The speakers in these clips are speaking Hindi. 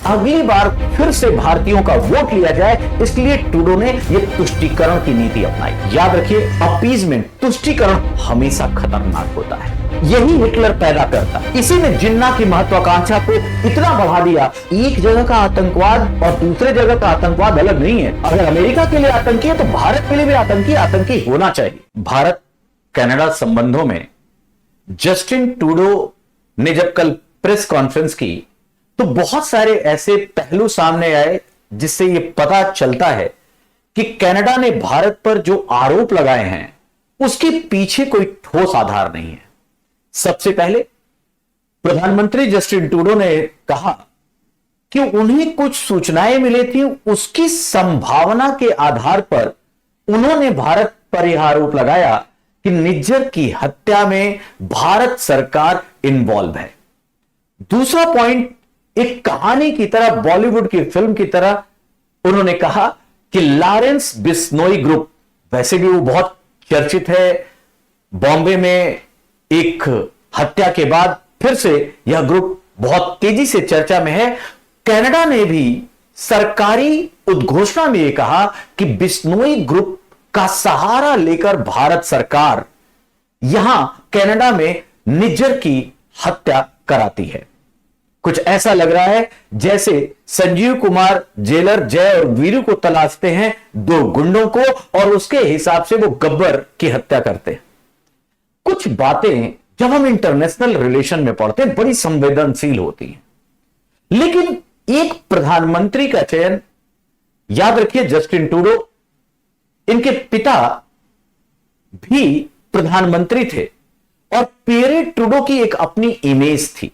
अगली बार फिर से भारतीयों का वोट लिया जाए, इसलिए ट्रूडो ने यह तुष्टीकरण की नीति अपनाई। याद रखिए, अपीजमेंट, तुष्टीकरण हमेशा खतरनाक होता है। यही हिटलर पैदा करता। इसी ने जिन्ना की महत्वाकांक्षा को इतना बढ़ा दिया। एक जगह का आतंकवाद और दूसरे जगह का आतंकवाद अलग नहीं है। अगर अमेरिका के लिए आतंकी है तो भारत के लिए भी आतंकी होना चाहिए। भारत कनाडा संबंधों में जस्टिन ट्रूडो ने जब कल प्रेस कॉन्फ्रेंस की तो बहुत सारे ऐसे पहलू सामने आए जिससे यह पता चलता है कि कनाडा ने भारत पर जो आरोप लगाए हैं उसके पीछे कोई ठोस आधार नहीं है। सबसे पहले प्रधानमंत्री जस्टिन ट्रूडो ने कहा कि उन्हें कुछ सूचनाएं मिली थी, उसकी संभावना के आधार पर उन्होंने भारत पर यह आरोप लगाया कि निज्जर की हत्या में भारत सरकार इन्वॉल्व है। दूसरा पॉइंट, एक कहानी की तरह, बॉलीवुड की फिल्म की तरह उन्होंने कहा कि लॉरेंस बिश्नोई ग्रुप, वैसे भी वो बहुत चर्चित है, बॉम्बे में एक हत्या के बाद फिर से यह ग्रुप बहुत तेजी से चर्चा में है। कनाडा ने भी सरकारी उद्घोषणा में यह कहा कि बिश्नोई ग्रुप का सहारा लेकर भारत सरकार यहां कनाडा में निज्जर की हत्या कराती है। कुछ ऐसा लग रहा है जैसे संजीव कुमार जेलर जय और वीरू को तलाशते हैं, दो गुंडों को, और उसके हिसाब से वो गब्बर की हत्या करते हैं। कुछ बातें जब हम इंटरनेशनल रिलेशन में पढ़ते हैं बड़ी संवेदनशील होती हैं, लेकिन एक प्रधानमंत्री का चयन, याद रखिए जस्टिन ट्रूडो, इनके पिता भी प्रधानमंत्री थे और पियरे ट्रूडो की एक अपनी इमेज थी,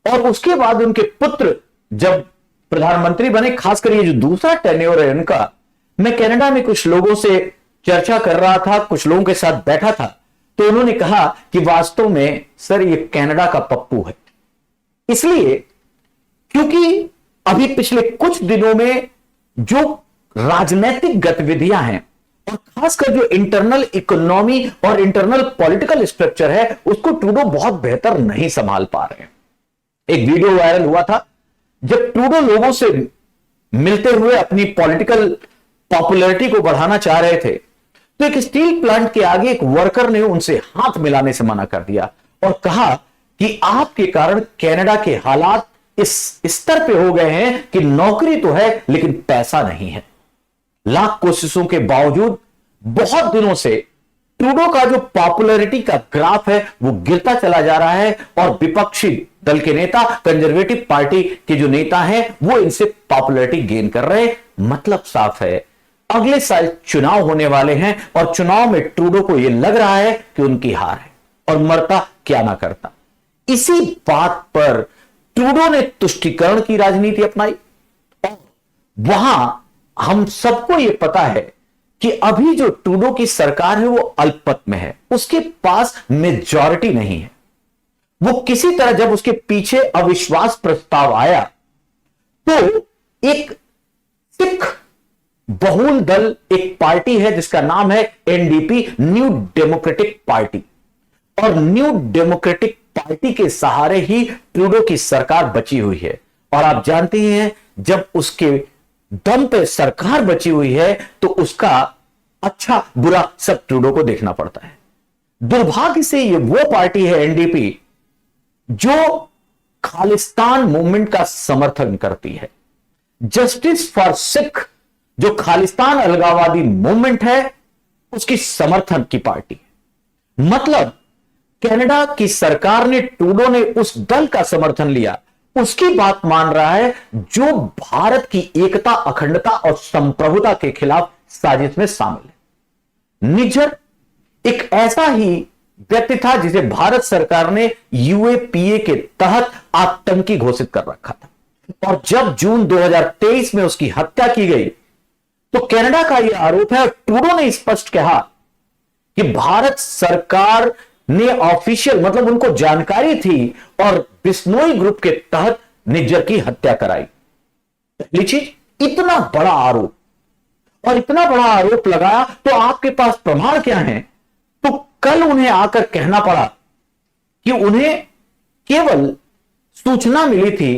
और उसके बाद उनके पुत्र जब प्रधानमंत्री बने, खासकर ये जो दूसरा टेन्योर है उनका, मैं कनाडा में कुछ लोगों से चर्चा कर रहा था, कुछ लोगों के साथ बैठा था, तो उन्होंने कहा कि वास्तव में सर ये कनाडा का पप्पू है। इसलिए क्योंकि अभी पिछले कुछ दिनों में जो राजनीतिक गतिविधियां हैं और खासकर जो इंटरनल इकोनॉमी और इंटरनल पॉलिटिकल स्ट्रक्चर है उसको ट्रूडो बहुत बेहतर नहीं संभाल पा रहे हैं। एक वीडियो वायरल हुआ था जब ट्रूडो लोगों से मिलते हुए अपनी पॉलिटिकल पॉपुलैरिटी को बढ़ाना चाह रहे थे, तो एक स्टील प्लांट के आगे एक वर्कर ने उनसे हाथ मिलाने से मना कर दिया और कहा कि आपके कारण कनाडा के हालात इस स्तर पे हो गए हैं कि नौकरी तो है लेकिन पैसा नहीं है। लाख कोशिशों के बावजूद बहुत दिनों से ट्रूडो का जो पॉपुलैरिटी का ग्राफ है वो गिरता चला जा रहा है और विपक्षी दल के नेता, कंजर्वेटिव पार्टी के जो नेता हैं वो इनसे पॉपुलैरिटी गेन कर रहे हैं। मतलब साफ है, अगले साल चुनाव होने वाले हैं और चुनाव में ट्रूडो को यह लग रहा है कि उनकी हार है और मरता क्या ना करता। इसी बात पर ट्रूडो ने तुष्टीकरण की राजनीति अपनाई। वहां हम सबको यह पता है कि अभी जो ट्रूडो की सरकार है वो अल्पमत में है, उसके पास मेजॉरिटी नहीं है। वो किसी तरह जब उसके पीछे अविश्वास प्रस्ताव आया तो एक सिख बहुल दल, एक पार्टी है जिसका नाम है एनडीपी, न्यू डेमोक्रेटिक पार्टी, और न्यू डेमोक्रेटिक पार्टी के सहारे ही ट्रूडो की सरकार बची हुई है। और आप जानते ही हैं जब उसके दम पे सरकार बची हुई है तो उसका अच्छा बुरा सब ट्रूडो को देखना पड़ता है। दुर्भाग्य से ये वो पार्टी है एनडीपी जो खालिस्तान मूवमेंट का समर्थन करती है। जस्टिस फॉर सिख जो खालिस्तान अलगाववादी मूवमेंट है उसकी समर्थन की पार्टी है। मतलब कनाडा की सरकार ने, ट्रूडो ने उस दल का समर्थन लिया, उसकी बात मान रहा है जो भारत की एकता, अखंडता और संप्रभुता के खिलाफ साजिश में शामिल है। निज्जर एक ऐसा ही व्यक्ति था जिसे भारत सरकार ने यूएपीए के तहत आतंकी घोषित कर रखा था, और जब जून 2023 में उसकी हत्या की गई तो कनाडा का यह आरोप है और ट्रूडो ने स्पष्ट कहा कि भारत सरकार ने ऑफिशियल, मतलब उनको जानकारी थी और बिश्नोई ग्रुप के तहत निज्जर की हत्या कराई। पहली चीज, इतना बड़ा आरोप और इतना बड़ा आरोप लगाया तो आपके पास प्रमाण क्या है? तो कल उन्हें आकर कहना पड़ा कि उन्हें केवल सूचना मिली थी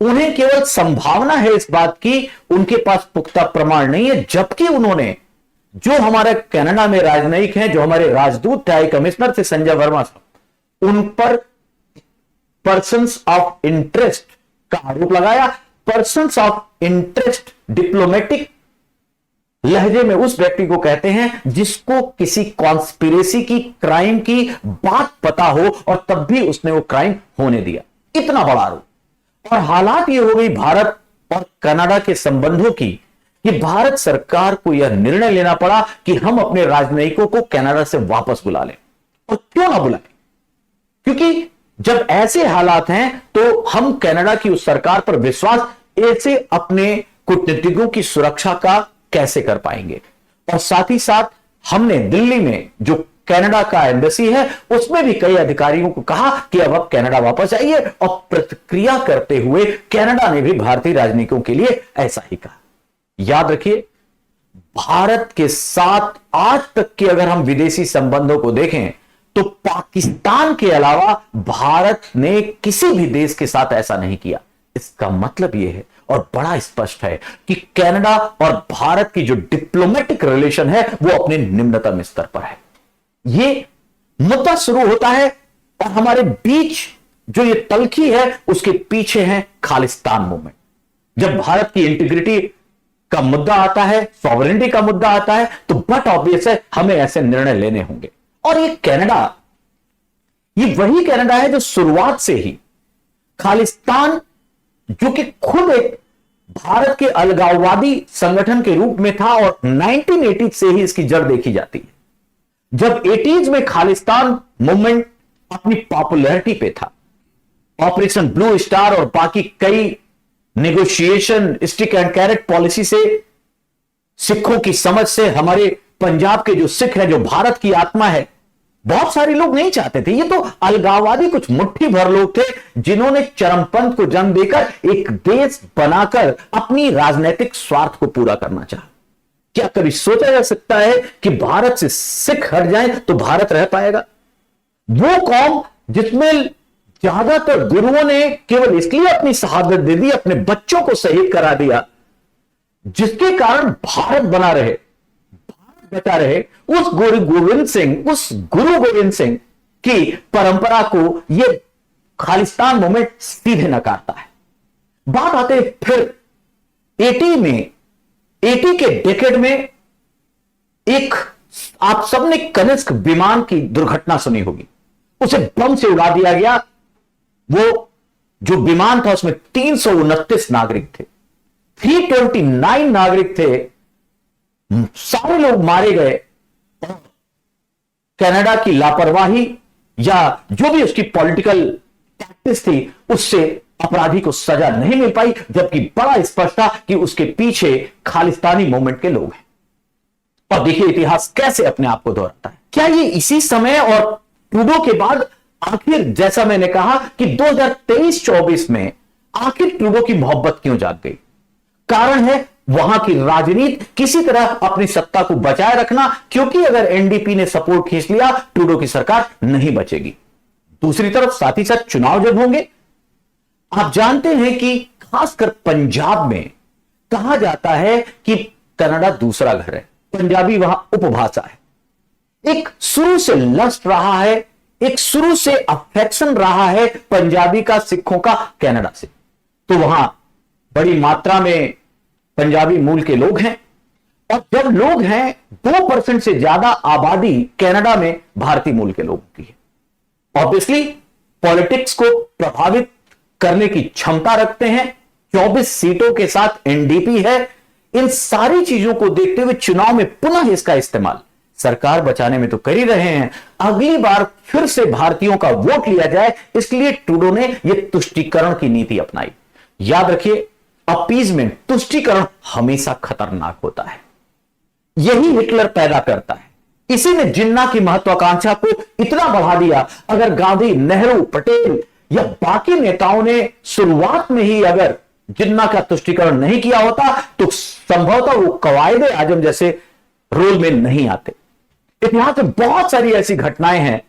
उन्हें केवल संभावना है इस बात की, उनके पास पुख्ता प्रमाण नहीं है, जबकि उन्होंने जो हमारे कनाडा में राजनयिक हैं, जो हमारे राजदूत थे, हाई कमिश्नर थे संजय वर्मा साहब, उन पर पर्सन्स ऑफ इंटरेस्ट का आरोप लगाया। पर्सन्स ऑफ इंटरेस्ट डिप्लोमेटिक लहजे में उस व्यक्ति को कहते हैं जिसको किसी कॉन्स्पिरेसी की, क्राइम की बात पता हो और तब भी उसने वो क्राइम होने दिया। इतना बड़ा आरोप। और हालात ये हो गई भारत और कनाडा के संबंधों की कि भारत सरकार को यह निर्णय लेना पड़ा कि हम अपने राजनयिकों को कनाडा से वापस बुला लें। और क्यों ना बुलाएं? क्योंकि जब ऐसे हालात हैं तो हम कनाडा की उस सरकार पर विश्वास ऐसे अपने कूटनीतिज्ञों की सुरक्षा का कैसे कर पाएंगे। और साथ ही साथ हमने दिल्ली में जो कनाडा का एम्बेसी है उसमें भी कई अधिकारियों को कहा कि अब आप कनाडा वापस आइए, और प्रतिक्रिया करते हुए कनाडा ने भी भारतीय राजनयिकों के लिए ऐसा ही कहा। याद रखिए, भारत के साथ आज तक के अगर हम विदेशी संबंधों को देखें तो पाकिस्तान के अलावा भारत ने किसी भी देश के साथ ऐसा नहीं किया। इसका मतलब यह है और बड़ा स्पष्ट है कि कनाडा और भारत की जो डिप्लोमेटिक रिलेशन है वो अपने निम्नतम स्तर पर है। ये मुद्दा शुरू होता है और हमारे बीच जो ये तलखी है उसके पीछे है खालिस्तान मूवमेंट। जब भारत की इंटीग्रिटी का मुद्दा आता है, सॉवरेनिटी का मुद्दा आता है, तो बट ऑब्वियस है हमें ऐसे निर्णय लेने होंगे। और ये कनाडा, ये वही कनाडा है जो शुरुआत से ही खालिस्तान, जो कि खुद एक भारत के अलगाववादी संगठन के रूप में था और 1980 से ही इसकी जड़ देखी जाती है। जब 80s में खालिस्तान मूवमेंट अपनी पॉपुलैरिटी पे था, ऑपरेशन ब्लू स्टार और बाकी कई negotiation, stick and carrot policy से, सिखों की समझ से, हमारे पंजाब के जो सिख हैं, जो भारत की आत्मा है, बहुत सारे लोग नहीं चाहते थे। ये तो अलगाववादी कुछ मुट्ठी भर लोग थे जिन्होंने चरमपंथ को जन्म देकर एक देश बनाकर अपनी राजनीतिक स्वार्थ को पूरा करना चाहा। क्या कभी सोचा जा सकता है कि भारत से सिख हट जाए तो भारत रह पाएगा? वो कौम जिसमें ज्यादातर गुरुओं ने केवल इसलिए अपनी शहादत दे दी, अपने बच्चों को शहीद करा दिया, जिसके कारण भारत बना रहे, भारत बचा रहे, उस गुरु गोविंद सिंह की परंपरा को यह खालिस्तान मूवमेंट सीधे नकारता है। बात आते फिर 80 के डेकेड में एक, आप सबने कनिष्क विमान की दुर्घटना सुनी होगी, उसे बम से उड़ा दिया गया। वो जो विमान था उसमें 329 नागरिक थे, 329 नागरिक थे, सारे लोग मारे गए। कनाडा की लापरवाही या जो भी उसकी पॉलिटिकल टैक्टिक्स थी उससे अपराधी को सजा नहीं मिल पाई, जबकि बड़ा स्पष्ट था कि उसके पीछे खालिस्तानी मूवमेंट के लोग हैं। और देखिए इतिहास कैसे अपने आप को दोहराता है। क्या ये इसी समय और ट्रूडो के बाद आखिर, जैसा मैंने कहा कि 2023-24 में आखिर ट्रूडो की मोहब्बत क्यों जाग गई? कारण है वहां की राजनीति, किसी तरह अपनी सत्ता को बचाए रखना, क्योंकि अगर एनडीपी ने सपोर्ट खींच लिया ट्रूडो की सरकार नहीं बचेगी। दूसरी तरफ साथ ही साथ चुनाव जब होंगे, आप जानते हैं कि खासकर पंजाब में कहा जाता है कि कनाडा दूसरा घर है, पंजाबी वहां उपभाषा है। एक शुरू से लस्ट रहा है, एक शुरू से अफेक्शन रहा है पंजाबी का, सिखों का कनाडा से। तो वहां बड़ी मात्रा में पंजाबी मूल के लोग हैं, और जब लोग हैं 2% से ज्यादा आबादी कनाडा में भारतीय मूल के लोगों की है। ऑब्वियसली पॉलिटिक्स को प्रभावित करने की क्षमता रखते हैं, 24 सीटों के साथ एनडीपी है। इन सारी चीजों को देखते हुए चुनाव में पुनः इसका इस्तेमाल सरकार बचाने में तो कर ही रहे हैं, अगली बार फिर से भारतीयों का वोट लिया जाए, इसलिए ट्रूडो ने यह तुष्टीकरण की नीति अपनाई। याद रखिए, अपीजमेंट, तुष्टीकरण हमेशा खतरनाक होता है। यही हिटलर पैदा करता है। इसी ने जिन्ना की महत्वाकांक्षा को इतना बढ़ा दिया। अगर गांधी, नेहरू, पटेल या बाकी नेताओं ने शुरुआत में ही अगर जिन्ना का तुष्टीकरण नहीं किया होता तो संभवतः वो कवायदे आजम जैसे रोल में नहीं आते। इतिहास में बहुत सारी ऐसी घटनाएं हैं।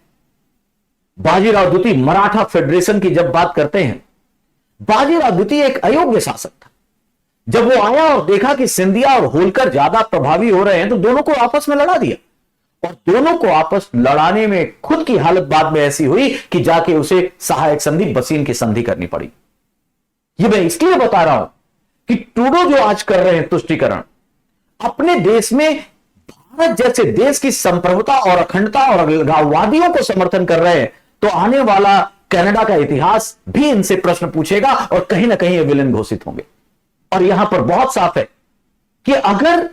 बाजीराव द्वितीय मराठा फेडरेशन की जब बात करते हैं बाजीराव द्वितीय एक अयोग्य शासक था। जब वो आया और देखा कि सिंधिया और होलकर ज्यादा प्रभावी हो रहे हैं तो दोनों को आपस में लड़ा दिया, और दोनों को आपस लड़ाने में खुद की हालत बाद में ऐसी हुई कि जाके उसे सहायक संधि बसीन की संधि करनी पड़ी। ये मैं इसलिए बता रहा हूं कि ट्रूडो जो आज कर रहे हैं तुष्टीकरण, अपने देश में भारत जैसे देश की संप्रभुता और अखंडता और अलगाववादियों को समर्थन कर रहे हैं, तो आने वाला कनाडा का इतिहास भी इनसे प्रश्न पूछेगा और कहीं ना कहीं ये विलेन घोषित होंगे। और यहां पर बहुत साफ है कि अगर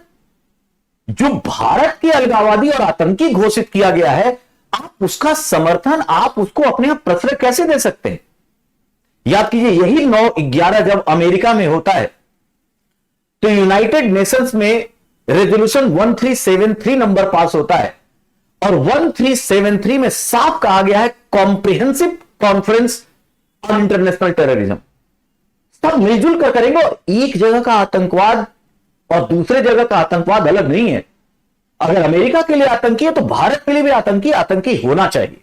जो भारत के अलगाववादी और आतंकी घोषित किया गया है, आप उसका समर्थन, आप उसको अपने यहां प्रश्रय कैसे दे सकते हैं? याद कीजिए, यही 9/11 जब अमेरिका में होता है तो यूनाइटेड नेशंस में रेजोल्यूशन 1373 नंबर पास होता है, और 1373 में साफ कहा गया है comprehensive conference on international terrorism. सब मिलजुल कर करेंगे, और एक जगह का आतंकवाद और दूसरे जगह का आतंकवाद अलग नहीं है। अगर अमेरिका के लिए आतंकी है तो भारत के लिए भी आतंकी होना चाहिए।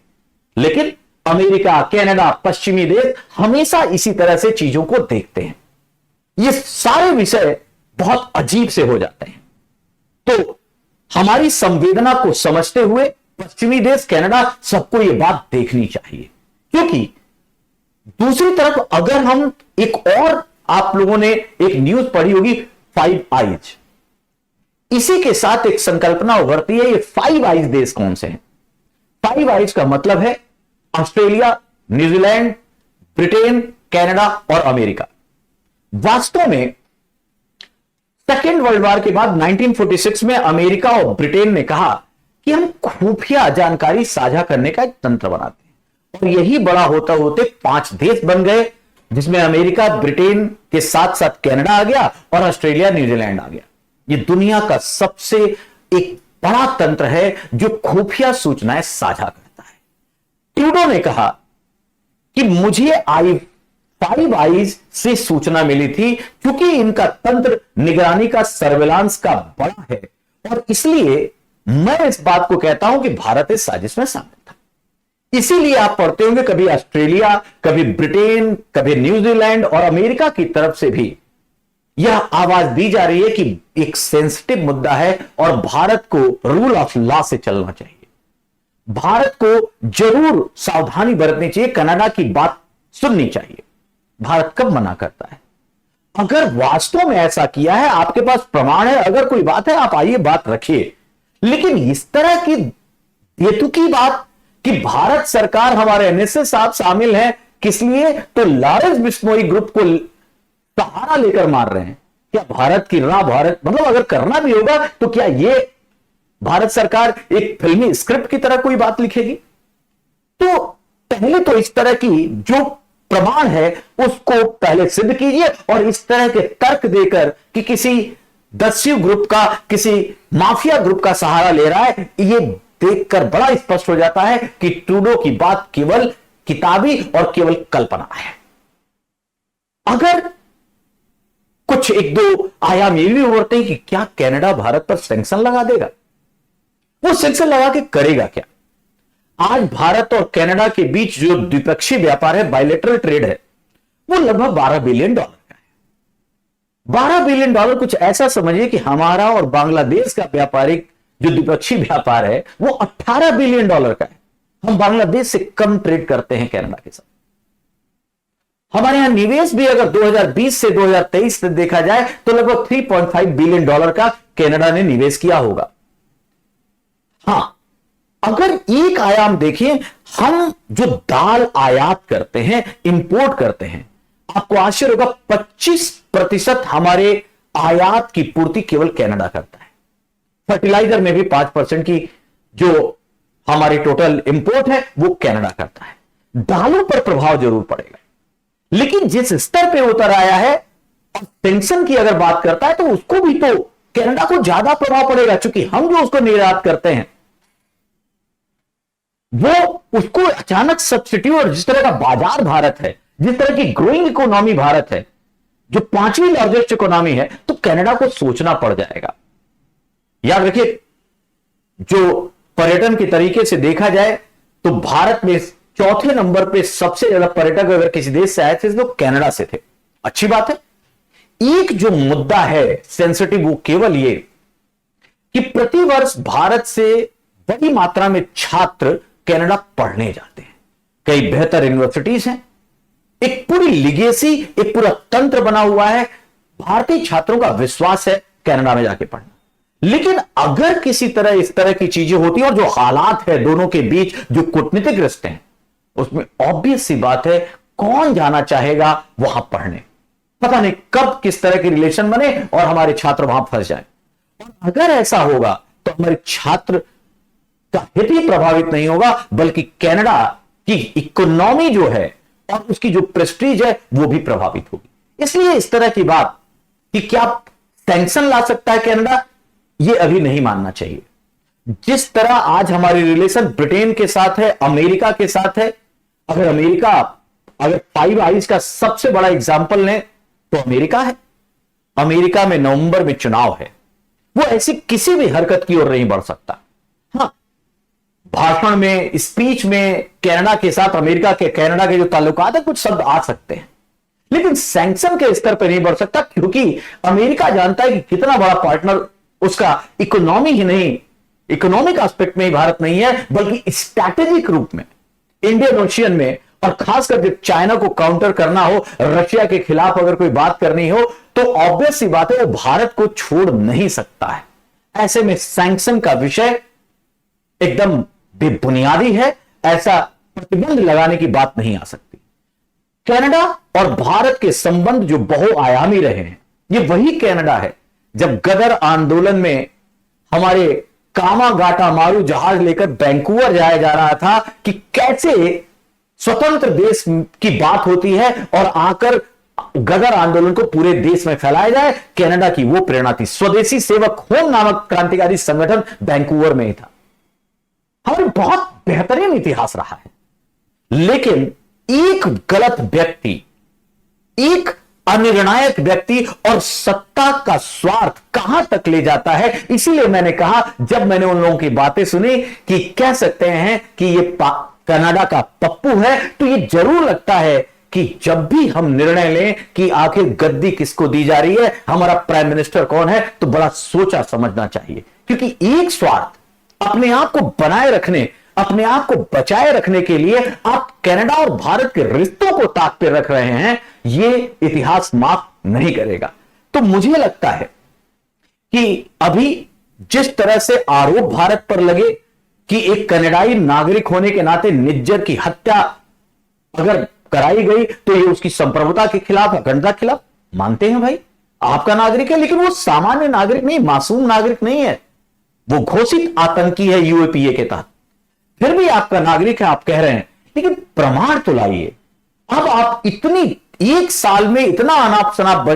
लेकिन अमेरिका, कनाडा, पश्चिमी देश हमेशा इसी तरह से चीजों को देखते हैं। ये सारे विषय बहुत अजीब से हो जाते हैं। तो हमारी संवेदना को समझते हुए पश्चिमी देश, कनाडा, सबको यह बात देखनी चाहिए। क्योंकि दूसरी तरफ अगर हम एक और, आप लोगों ने एक न्यूज पढ़ी होगी 5 आइज, इसी के साथ एक संकल्पना उभरती है। ये 5 आइज देश कौन से हैं? 5 आइज का मतलब है ऑस्ट्रेलिया, न्यूजीलैंड, ब्रिटेन, कनाडा और अमेरिका। वास्तव में सेकेंड वर्ल्ड वॉर के बाद 1946 में अमेरिका और ब्रिटेन ने कहा कि हम खुफिया जानकारी साझा करने का एक तंत्र बनाते हैं, और यही बड़ा होता होते 5 देश बन गए, जिसमें अमेरिका, ब्रिटेन के साथ साथ कनाडा आ गया और ऑस्ट्रेलिया, न्यूजीलैंड आ गया। ये दुनिया का सबसे एक बड़ा तंत्र है जो खुफिया सूचनाएं साझा करता है। ट्रूडो ने कहा कि मुझे 5 आइज से सूचना मिली थी, क्योंकि इनका तंत्र निगरानी का, सर्वेलांस का बड़ा है, और इसलिए मैं इस बात को कहता हूं कि भारत इस साजिश में शामिल था। इसीलिए आप पढ़ते होंगे कभी ऑस्ट्रेलिया, कभी ब्रिटेन, कभी न्यूजीलैंड और अमेरिका की तरफ से भी यह आवाज दी जा रही है कि एक सेंसिटिव मुद्दा है और भारत को रूल ऑफ लॉ से चलना चाहिए। भारत को जरूर सावधानी बरतनी चाहिए, कनाडा की बात सुननी चाहिए। भारत कब मना करता है? अगर वास्तव में ऐसा किया है, आपके पास प्रमाण है, अगर कोई बात है, आप आइए बात रखिए। लेकिन इस तरह की बेतुकी बात कि भारत सरकार, हमारे एनएसए साहब शामिल हैं, किस लिए? तो लॉरेंस बिश्नोई ग्रुप को सहारा लेकर मार रहे हैं। क्या भारत की राह, भारत मतलब अगर करना भी होगा तो क्या यह भारत सरकार एक फिल्मी स्क्रिप्ट की तरह कोई बात लिखेगी? तो पहले तो इस तरह की जो प्रमाण है उसको पहले सिद्ध कीजिए, और इस तरह के तर्क देकर कि किसी दस्यु ग्रुप का, किसी माफिया ग्रुप का सहारा ले रहा है, यह देखकर बड़ा स्पष्ट हो जाता है कि ट्रूडो की बात केवल किताबी और केवल कल्पना है। अगर कुछ 1-2 आयाम ये भी उभरते हैं कि क्या कनाडा भारत पर सैंक्शन लगा देगा? वो सैंक्शन लगा के करेगा क्या? आज भारत और कनाडा के बीच जो द्विपक्षीय व्यापार है, बायलैटरल ट्रेड है, वो लगभग $12 बिलियन का है। $12 बिलियन कुछ ऐसा समझिए कि हमारा और बांग्लादेश का व्यापारिक जो द्विपक्षीय व्यापार है वो $18 बिलियन का है। हम बांग्लादेश से कम ट्रेड करते हैं कनाडा के साथ। हमारे यहां निवेश भी अगर 2020 से 2023 तक देखा जाए तो लगभग $3.5 बिलियन का कनाडा ने निवेश किया होगा। हां, अगर एक आयाम देखें, हम जो दाल आयात करते हैं, इंपोर्ट करते हैं, आपको आश्चर्य होगा 25% हमारे आयात की पूर्ति केवल कनाडा करता है। फर्टिलाइजर में भी 5% की जो हमारी टोटल इंपोर्ट है वो कनाडा करता है। दालों पर प्रभाव जरूर पड़ेगा, लेकिन जिस स्तर पे उतर आया है, और सैंक्शन की अगर बात करता है तो उसको भी तो कनाडा को ज्यादा प्रभाव पड़ेगा, क्योंकि हम जो उसको निर्यात करते हैं वो उसको अचानक सब्सिट्यूट, और जिस तरह का बाजार भारत है, जिस तरह की ग्रोइंग इकोनॉमी भारत है, जो 5वीं लार्जेस्ट इकोनॉमी है, तो कनाडा को सोचना पड़ जाएगा। याद रखिए, जो पर्यटन के तरीके से देखा जाए तो भारत में चौथे नंबर पे सबसे ज्यादा पर्यटक अगर किसी देश से आए थे तो कनाडा से थे। अच्छी बात है। एक जो मुद्दा है सेंसिटिव वो केवल ये कि प्रतिवर्ष भारत से बड़ी मात्रा में छात्र कनाडा पढ़ने जाते हैं। कई बेहतर यूनिवर्सिटीज हैं, एक पूरी लिगेसी, एक पूरा तंत्र बना हुआ है। भारतीय छात्रों का विश्वास है कनाडा में जाके पढ़ना। लेकिन अगर किसी तरह इस तरह की चीजें होती हैं और जो हालात है दोनों के बीच, जो कूटनीतिक रिश्ते हैं, उसमें ऑब्वियस सी बात है कौन जाना चाहेगा वहां पढ़ने। पता नहीं कब किस तरह के रिलेशन बने और हमारे छात्र वहां फंस जाएं। और अगर ऐसा होगा तो हमारे छात्र का हित ही प्रभावित नहीं होगा, बल्कि कनाडा की इकोनॉमी जो है और उसकी जो प्रेस्टीज है वो भी प्रभावित होगी। इसलिए इस तरह की बात कि क्या सैंक्शन ला सकता है कनाडा, ये अभी नहीं मानना चाहिए। जिस तरह आज हमारी रिलेशन ब्रिटेन के साथ है, अमेरिका के साथ है, अगर फाइव आइज का सबसे बड़ा एग्जाम्पल लें तो अमेरिका है। अमेरिका में नवंबर में चुनाव है, वो ऐसी किसी भी हरकत की ओर नहीं बढ़ सकता। हां, भाषण में, स्पीच में कनाडा के साथ कनाडा के जो ताल्लुकात है कुछ शब्द आ सकते हैं, लेकिन सैंक्शन के स्तर पर नहीं बढ़ सकता, क्योंकि अमेरिका जानता है कि कितना बड़ा पार्टनर उसका इकोनॉमी ही नहीं, इकोनॉमिक एस्पेक्ट में ही भारत नहीं है, बल्कि स्ट्रैटेजिक रूप में इंडियन ओशियन में, और खासकर जब चाइना को काउंटर करना हो, रशिया के खिलाफ अगर कोई बात करनी हो, तो ऑब्वियस सी बात है वो भारत को छोड़ नहीं सकता है। ऐसे में सैंक्शन का विषय एकदम बेबुनियादी है, ऐसा प्रतिबंध लगाने की बात नहीं आ सकती। कनाडा और भारत के संबंध जो बहुआयामी रहे हैं, ये वही कनाडा है जब गदर आंदोलन में हमारे कामागाटा मारू जहाज लेकर वैंकूवर जाया जा रहा था कि कैसे स्वतंत्र देश की बात होती है और आकर गदर आंदोलन को पूरे देश में फैलाया जाए। कनाडा की वो प्रेरणा थी। स्वदेशी सेवक होम नामक क्रांतिकारी संगठन वैंकूवर में ही था। हमारे बहुत बेहतरीन इतिहास रहा है, लेकिन एक गलत व्यक्ति, एक अनिर्णायक व्यक्ति और सत्ता का स्वार्थ कहां तक ले जाता है। इसीलिए मैंने कहा, जब मैंने उन लोगों की बातें सुनी कि कह सकते हैं कि ये कनाडा का पप्पू है, तो ये जरूर लगता है कि जब भी हम निर्णय लें कि आखिर गद्दी किसको दी जा रही है, हमारा प्राइम मिनिस्टर कौन है, तो बड़ा सोचा समझना चाहिए। क्योंकि एक स्वार्थ, अपने आप को बनाए रखने, अपने आप को बचाए रखने के लिए आप कनाडा और भारत के रिश्तों को ताक पे रख रहे हैं, ये इतिहास माफ नहीं करेगा। तो मुझे लगता है कि अभी जिस तरह से आरोप भारत पर लगे कि एक कनाडाई नागरिक होने के नाते निज्जर की हत्या अगर कराई गई तो ये उसकी संप्रभुता के खिलाफ, अखंडता के खिलाफ, मानते हैं भाई, आपका नागरिक है, लेकिन वो सामान्य नागरिक नहीं, मासूम नागरिक नहीं है, वो घोषित आतंकी है यूएपीए के तहत। फिर भी आपका नागरिक है, आप कह रहे हैं, लेकिन प्रमाण तो लाइए। अब आप इतनी एक साल में इतना अनाप शनाप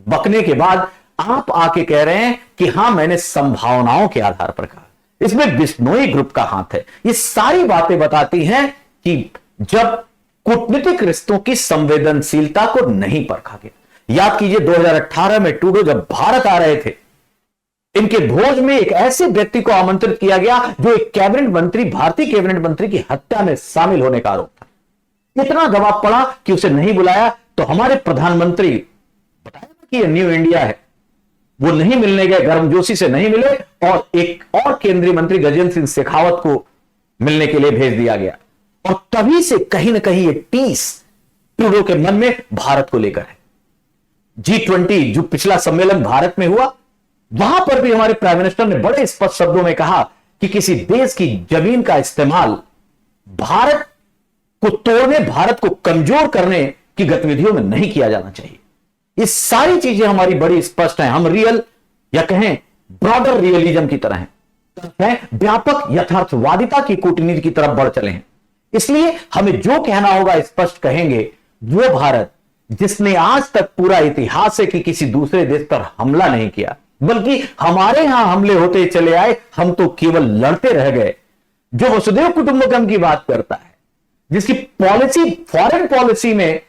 बकने के बाद आप आके कह रहे हैं कि हां मैंने संभावनाओं के आधार पर कहा। इसमें बिश्नोई ग्रुप का हाथ है। ये सारी बातें बताती हैं कि जब कूटनीतिक रिश्तों की संवेदनशीलता को नहीं परखा गया। याद कीजिए 2018 में ट्रूडो जब भारत आ रहे थे, इनके भोज में एक ऐसे व्यक्ति को आमंत्रित किया गया जो एक कैबिनेट मंत्री, भारतीय कैबिनेट मंत्री की हत्या में शामिल होने का आरोप था। इतना दबाव पड़ा कि उसे नहीं बुलाया, तो हमारे प्रधानमंत्री बताया कि ये न्यू इंडिया है, वो नहीं मिलने गए, गर्मजोशी से नहीं मिले, और एक और केंद्रीय मंत्री गजेंद्र सिंह शेखावत को मिलने के लिए भेज दिया गया। और तभी से कहीं ना कहीं ये टीस ट्रूडो के मन में भारत को लेकर है। G20 जो पिछला सम्मेलन भारत में हुआ, वहां पर भी हमारे प्राइम मिनिस्टर ने बड़े स्पष्ट शब्दों में कहा कि किसी देश की जमीन का इस्तेमाल भारत को तोड़ने, भारत को कमजोर करने की गतिविधियों में नहीं किया जाना चाहिए। ये सारी चीजें हमारी बड़ी स्पष्ट हैं। हम रियल या कहें ब्रॉडर रियलिज्म की तरह हैं, व्यापक यथार्थवादिता की कूटनीति की तरफ बढ़ चले हैं। इसलिए हमें जो कहना होगा स्पष्ट कहेंगे। वो भारत जिसने आज तक पूरा इतिहास है कि किसी दूसरे देश पर हमला नहीं किया, बल्कि हमारे यहां हमले होते चले आए, हम तो केवल लड़ते रह गए, जो वसुधैव कुटुंबकम की बात करता है, जिसकी पॉलिसी, फॉरेन पॉलिसी में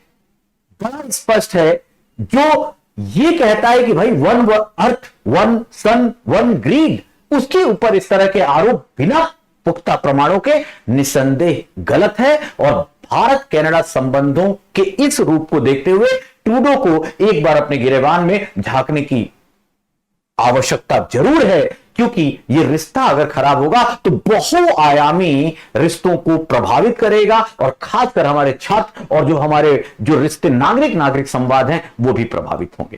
बड़ा स्पष्ट है, जो ये कहता है कि भाई वन अर्थ, वन सन, वन ग्रीड, उसके ऊपर इस तरह के आरोप बिना पुख्ता प्रमाणों के निसंदेह गलत है और भारत कनाडा संबंधों के इस रूप को देखते हुए ट्रूडो को एक बार अपने गिरेबान में झांकने की आवश्यकता जरूर है, क्योंकि यह रिश्ता अगर खराब होगा तो बहुआयामी रिश्तों को प्रभावित करेगा और खासकर हमारे छात्र और जो हमारे जो रिश्ते नागरिक नागरिक संवाद हैं वो भी प्रभावित होंगे।